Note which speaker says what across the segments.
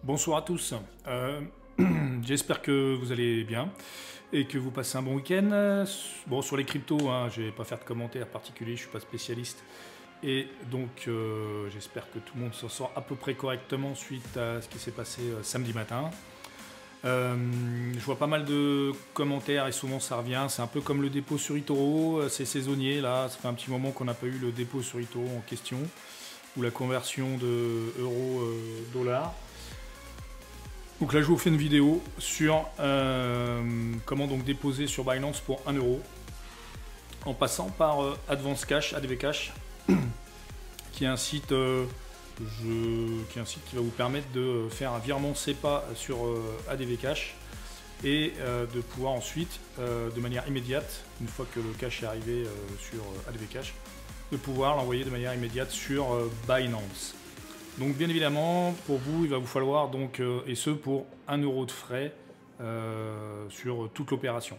Speaker 1: Bonsoir à tous. J'espère que vous allez bien et que vous passez un bon week-end. Bon, sur les cryptos, hein, je ne vais pas faire de commentaires particuliers, je ne suis pas spécialiste. Et donc, j'espère que tout le monde s'en sort à peu près correctement suite à ce qui s'est passé samedi matin. Je vois pas mal de commentaires et souvent ça revient. C'est un peu comme le dépôt sur eToro, c'est saisonnier. Là, ça fait un petit moment qu'on n'a pas eu le dépôt sur eToro en question ou la conversion de euro-dollar. Donc là, je vous fais une vidéo sur comment donc déposer sur Binance pour 1 euro en passant par Advance Cash, ADV Cash, qui est un site, qui va vous permettre de faire un virement SEPA sur ADV Cash et de pouvoir ensuite, de manière immédiate, une fois que le cash est arrivé sur ADV Cash, de pouvoir l'envoyer de manière immédiate sur Binance. Donc bien évidemment, pour vous, il va vous falloir donc, et ce pour 1 euro de frais sur toute l'opération.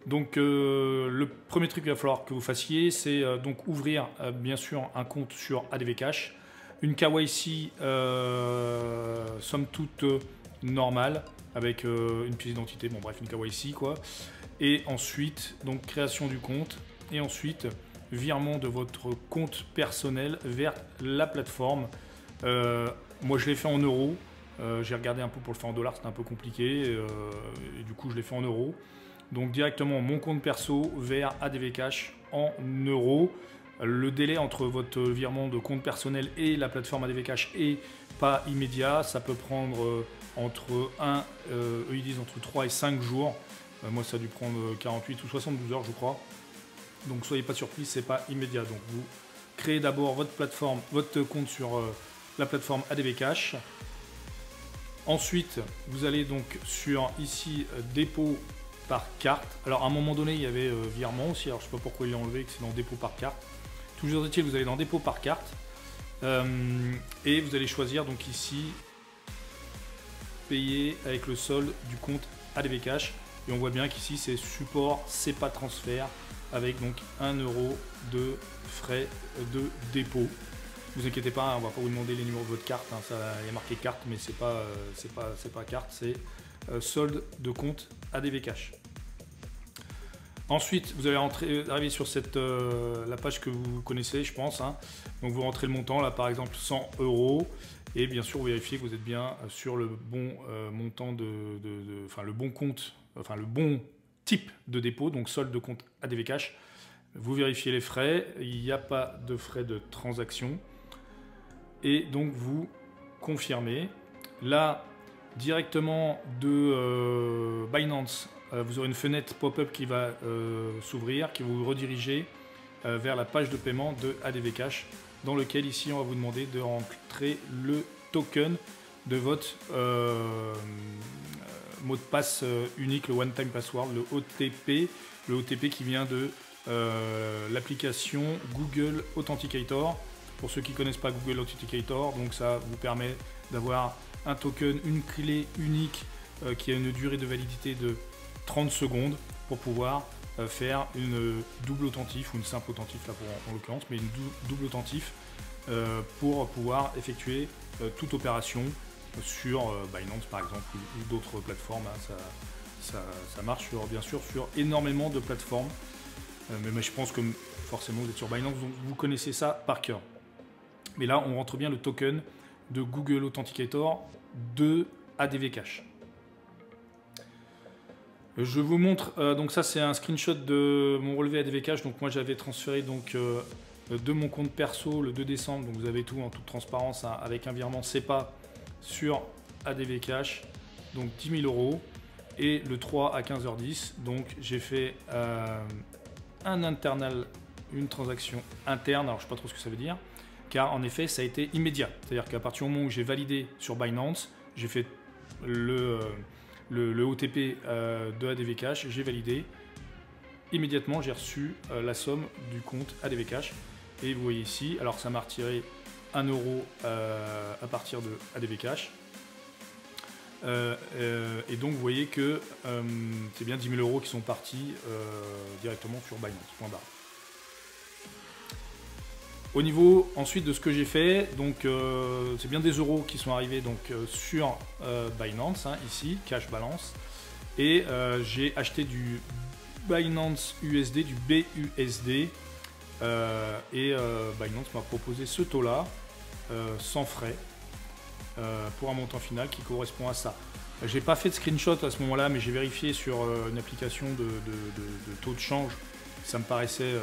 Speaker 1: Donc le premier truc qu'il va falloir que vous fassiez, c'est donc ouvrir bien sûr un compte sur ADV Cash, une KYC somme toute normale avec une pièce d'identité, bon bref une KYC quoi, et ensuite donc création du compte et ensuite virement de votre compte personnel vers la plateforme. Moi je l'ai fait en euros, j'ai regardé un peu pour le faire en dollars, c'était un peu compliqué et du coup je l'ai fait en euros. Donc directement mon compte perso vers ADV Cash en euros. Le délai entre votre virement de compte personnel et la plateforme ADV Cash est pas immédiat, ça peut prendre entre ils disent entre 3 et 5 jours. Moi ça a dû prendre 48 ou 72 heures je crois. Donc soyez pas surpris, c'est pas immédiat. Donc vous créez d'abord votre plateforme, votre compte sur la plateforme ADV Cash. Ensuite, vous allez donc sur ici dépôt par carte. Alors à un moment donné, il y avait virement aussi. Alors je ne sais pas pourquoi il l'a enlevé, que c'est dans dépôt par carte. Toujours est-il, vous allez dans dépôt par carte et vous allez choisir donc ici payer avec le solde du compte ADV Cash. Et on voit bien qu'ici c'est support SEPA transfert avec donc 1 euro de frais de dépôt. Ne vous inquiétez pas, on ne va pas vous demander les numéros de votre carte, hein, ça, il y a marqué carte, mais c'est pas carte, c'est solde de compte ADV Cash. Ensuite, vous allez arriver sur la page que vous connaissez, je pense. Hein. Donc vous rentrez le montant, là par exemple 100 euros, et bien sûr vous vérifiez que vous êtes bien sur le bon montant enfin le bon compte, enfin le bon type de dépôt, donc solde de compte ADV Cash. Vous vérifiez les frais, il n'y a pas de frais de transaction. Et donc vous confirmez. Là, directement de Binance, vous aurez une fenêtre pop-up qui va s'ouvrir, qui va vous rediriger vers la page de paiement de ADV Cash, dans lequel ici on va vous demander de rentrer le token de votre mot de passe unique, le One Time Password, le OTP qui vient de l'application Google Authenticator. Pour ceux qui ne connaissent pas Google Authenticator, donc ça vous permet d'avoir un token, une clé unique qui a une durée de validité de 30 secondes pour pouvoir faire une double authentif ou une simple authentif là en l'occurrence, mais une double authentif pour pouvoir effectuer toute opération sur Binance par exemple ou d'autres plateformes. Hein, ça marche bien sûr sur énormément de plateformes, mais je pense que forcément vous êtes sur Binance, donc vous connaissez ça par cœur. Mais là, on rentre bien le token de Google Authenticator de ADV Cash. Je vous montre, donc ça c'est un screenshot de mon relevé ADV Cash. Donc moi j'avais transféré donc, de mon compte perso le 2 décembre. Donc vous avez tout en toute transparence hein, avec un virement SEPA sur ADV Cash. Donc 10 000 euros. Et le 3 à 15h10, donc j'ai fait une transaction interne. Alors je ne sais pas trop ce que ça veut dire. Car en effet ça a été immédiat, c'est-à-dire qu'à partir du moment où j'ai validé sur Binance, j'ai fait le OTP de ADV Cash, j'ai validé, immédiatement j'ai reçu la somme du compte ADV Cash et vous voyez ici, alors ça m'a retiré 1 euro à partir de ADV Cash et donc vous voyez que c'est bien 10 000 euros qui sont partis directement sur Binance.bar. Au niveau ensuite de ce que j'ai fait, donc c'est bien des euros qui sont arrivés donc, sur Binance, hein, ici, cash balance. Et j'ai acheté du Binance USD, du BUSD. Binance m'a proposé ce taux-là, sans frais, pour un montant final qui correspond à ça. J'ai pas fait de screenshot à ce moment-là, mais j'ai vérifié sur une application de taux de change. Ça me paraissait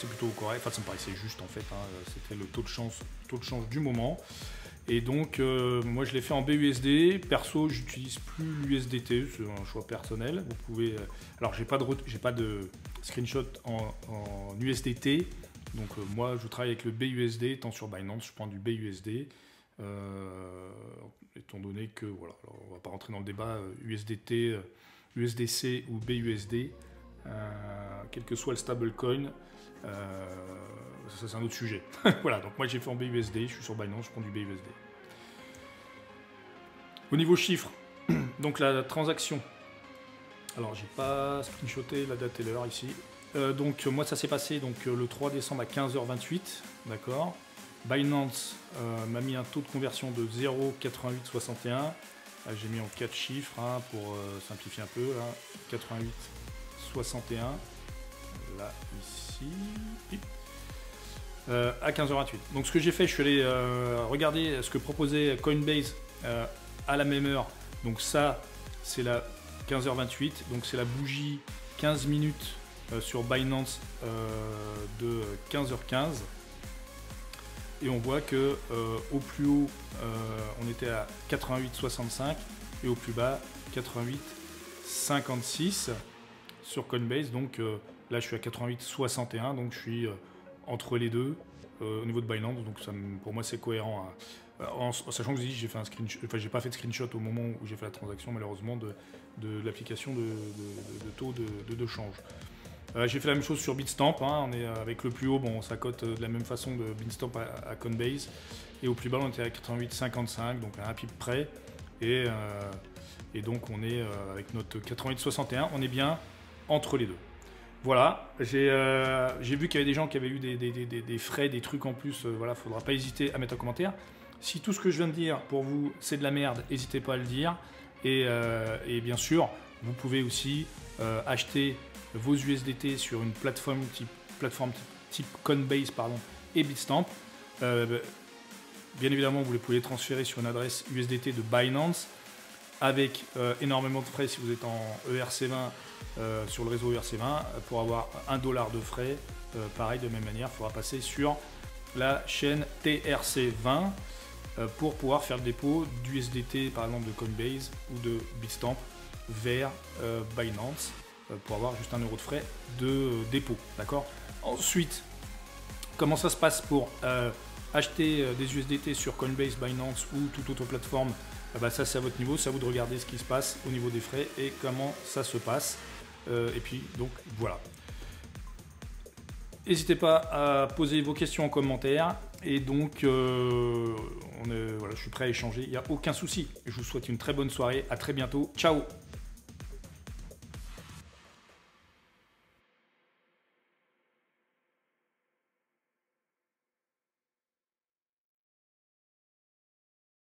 Speaker 1: plutôt correct, enfin ça me paraissait juste en fait, hein. C'était le taux de change du moment. Et donc moi je l'ai fait en BUSD. Perso, j'utilise plus l'USDT, c'est un choix personnel. Vous pouvez, alors j'ai pas de screenshot en USDT. Donc moi je travaille avec le BUSD, étant sur Binance, je prends du BUSD. Étant donné que, voilà, alors on va pas rentrer dans le débat USDT, USDC ou BUSD, quel que soit le stablecoin, ça c'est un autre sujet. Voilà, donc moi j'ai fait en BUSD, je suis sur Binance, je prends du BUSD. Au niveau chiffres, donc la transaction, alors j'ai pas screenshoté la date et l'heure ici. Donc moi ça s'est passé donc, le 3 décembre à 15h28, d'accord. Binance m'a mis un taux de conversion de 0,8861. J'ai mis en 4 chiffres, hein, pour simplifier un peu. Hein. 88,61. Là, ici. À 15h28. Donc ce que j'ai fait, je suis allé regarder ce que proposait Coinbase à la même heure. Donc ça, c'est la 15h28. Donc c'est la bougie 15 minutes sur Binance de 15h15. Et on voit que au plus haut, on était à 88,65 et au plus bas, 88,56 sur Coinbase. Donc là, je suis à 88,61, donc je suis entre les deux au niveau de Binance. Donc ça, pour moi, c'est cohérent. Hein. En sachant que j'ai fait un screenshot, enfin, j'ai pas fait de screenshot au moment où j'ai fait la transaction, malheureusement, de l'application de taux de change. J'ai fait la même chose sur Bitstamp, hein. On est avec le plus haut, bon, ça cote de la même façon de Bitstamp à Coinbase, et au plus bas on était à 88,55, donc à un pip près, et donc on est avec notre 88,61, on est bien entre les deux. Voilà, j'ai vu qu'il y avait des gens qui avaient eu des frais, des trucs en plus, voilà, faudra pas hésiter à mettre un commentaire. Si tout ce que je viens de dire pour vous c'est de la merde, n'hésitez pas à le dire, et bien sûr, vous pouvez aussi acheter vos USDT sur une plateforme type Coinbase, pardon, et Bitstamp. Bien évidemment, vous pouvez les transférer sur une adresse USDT de Binance avec énormément de frais si vous êtes en ERC20 sur le réseau ERC20. Pour avoir $1 de frais, pareil, de même manière, il faudra passer sur la chaîne TRC20 pour pouvoir faire le dépôt d'USDT, par exemple de Coinbase ou de Bitstamp vers Binance, pour avoir juste €1 de frais de dépôt, d'accord. Ensuite, comment ça se passe pour acheter des USDT sur Coinbase, Binance ou toute autre plateforme? Ça c'est à votre niveau, c'est à vous de regarder ce qui se passe au niveau des frais et comment ça se passe. Et puis donc voilà. N'hésitez pas à poser vos questions en commentaire, et donc voilà, je suis prêt à échanger, il n'y a aucun souci. Je vous souhaite une très bonne soirée, à très bientôt, ciao.